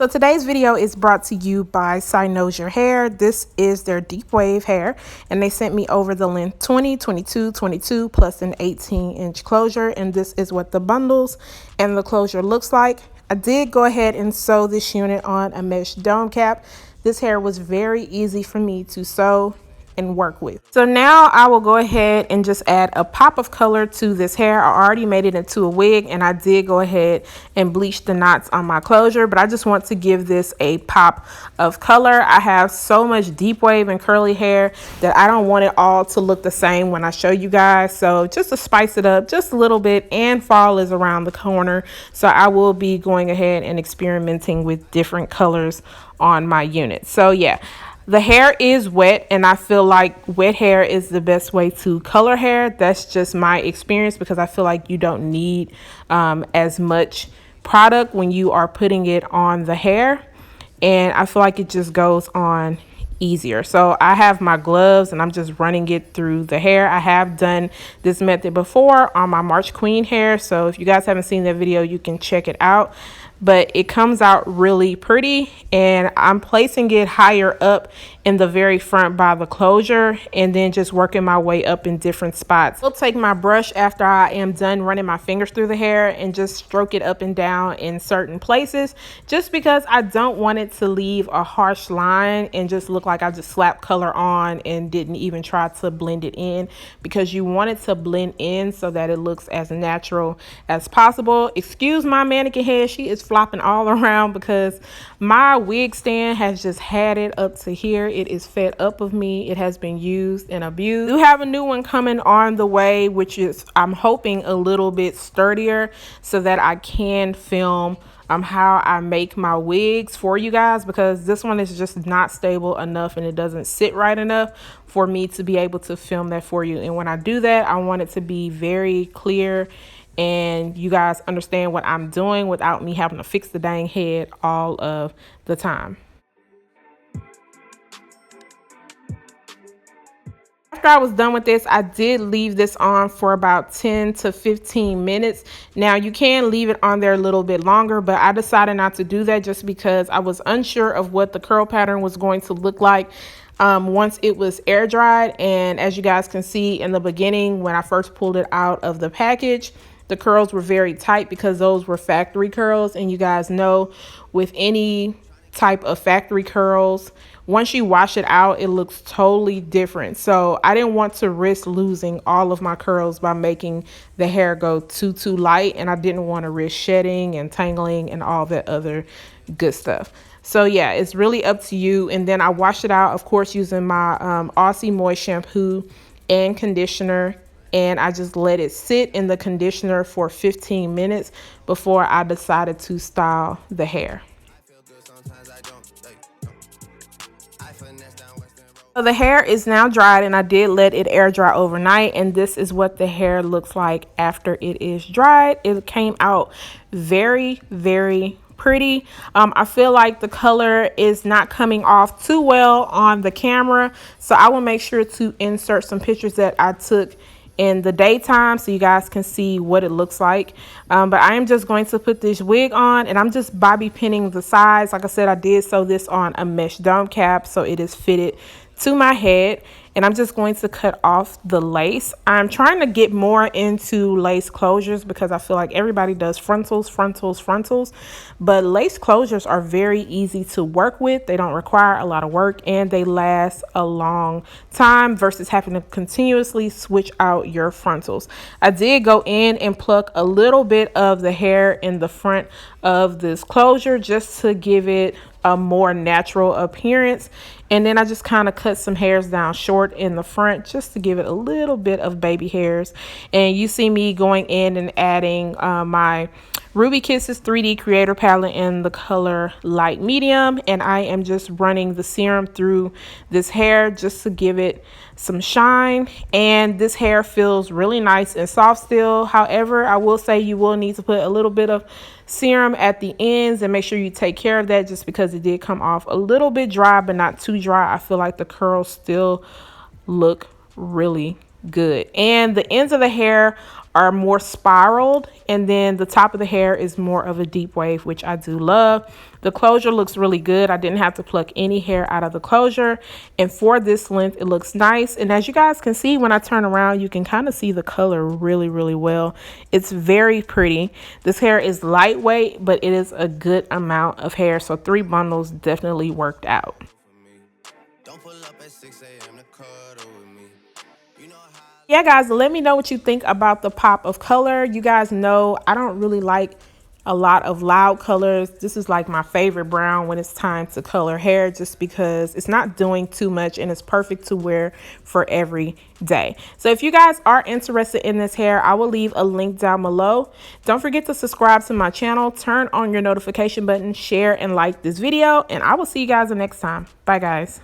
So today's video is brought to you by Cynosure hair. This is their deep wave hair, and they sent me over the length 20, 22, 22 plus an 18-inch closure, and this is what the bundles and the closure looks like. I did go ahead and sew this unit on a mesh dome cap. This hair was very easy for me to sew and work with. So now I will go ahead and just add a pop of color to this hair. I already made it into a wig, and I did go ahead and bleach the knots on my closure, but I just want to give this a pop of color. I have so much deep wave and curly hair that I don't want it all to look the same when I show you guys. So just to spice it up just a little bit, and fall is around the corner, so I will be going ahead and experimenting with different colors on my unit. So yeah, the hair is wet, and I feel like wet hair is the best way to color hair. That's just my experience, because I feel like you don't need as much product when you are putting it on the hair, and I feel like it just goes on easier. So I have my gloves and I'm just running it through the hair. I have done this method before on my March Queen hair, so if you guys haven't seen that video, you can check it out. But it comes out really pretty, and I'm placing it higher up in the very front by the closure, and then just working my way up in different spots. I'll take my brush after I am done running my fingers through the hair and just stroke it up and down in certain places, just because I don't want it to leave a harsh line and just look like I just slapped color on and didn't even try to blend it in, because you want it to blend in so that it looks as natural as possible. Excuse my mannequin head, she is flopping all around because my wig stand has just had it up to here. It is fed up of me. It has been used and abused. We have a new one coming on the way, which is, I'm hoping, a little bit sturdier so that I can film how I make my wigs for you guys, because this one is just not stable enough and it doesn't sit right enough for me to be able to film that for you. And when I do that, I want it to be very clear and you guys understand what I'm doing without me having to fix the dang head all of the time. After I was done with this, I did leave this on for about 10 to 15 minutes. Now you can leave it on there a little bit longer, but I decided not to do that just because I was unsure of what the curl pattern was going to look like once it was air dried. And as you guys can see in the beginning, when I first pulled it out of the package, the curls were very tight because those were factory curls. And you guys know, with any type of factory curls, once you wash it out, it looks totally different. So I didn't want to risk losing all of my curls by making the hair go too light, and I didn't want to risk shedding and tangling and all that other good stuff. So yeah, it's really up to you. And then I washed it out, of course, using my Aussie Moist shampoo and conditioner, and I just let it sit in the conditioner for 15 minutes before I decided to style the hair. So the hair is now dried, and I did let it air dry overnight, and this is what the hair looks like after it is dried. It came out very pretty. I feel like the color is not coming off too well on the camera, so I will make sure to insert some pictures that I took in the daytime so you guys can see what it looks like. But I am just going to put this wig on, and I'm just bobby pinning the sides. Like I said, I did sew this on a mesh dome cap, so it is fitted to my head, and I'm just going to cut off the lace. I'm trying to get more into lace closures because I feel like everybody does frontals, but lace closures are very easy to work with. They don't require a lot of work, and they last a long time versus having to continuously switch out your frontals. I did go in and pluck a little bit of the hair in the front of this closure just to give it a more natural appearance, and then I just kind of cut some hairs down short in the front just to give it a little bit of baby hairs. And you see me going in and adding my Ruby Kisses 3D Creator palette in the color light medium, and I am just running the serum through this hair just to give it some shine. And this hair feels really nice and soft still. However, I will say you will need to put a little bit of serum at the ends and make sure you take care of that, just because it did come off a little bit dry but not too dry. I feel like the curls still look really good, and the ends of the hair are more spiraled, and then the top of the hair is more of a deep wave, which I do love. The closure looks really good. I didn't have to pluck any hair out of the closure, and for this length it looks nice. And as you guys can see, when I turn around, you can kind of see the color really well. It's very pretty. This hair is lightweight, but it is a good amount of hair, so 3 bundles definitely worked out. Yeah, guys, let me know what you think about the pop of color. You guys know I don't really like a lot of loud colors. This is like my favorite brown when it's time to color hair, just because it's not doing too much and it's perfect to wear for every day. So if you guys are interested in this hair, I will leave a link down below. Don't forget to subscribe to my channel, turn on your notification button, share and like this video, and I will see you guys the next time. Bye, guys.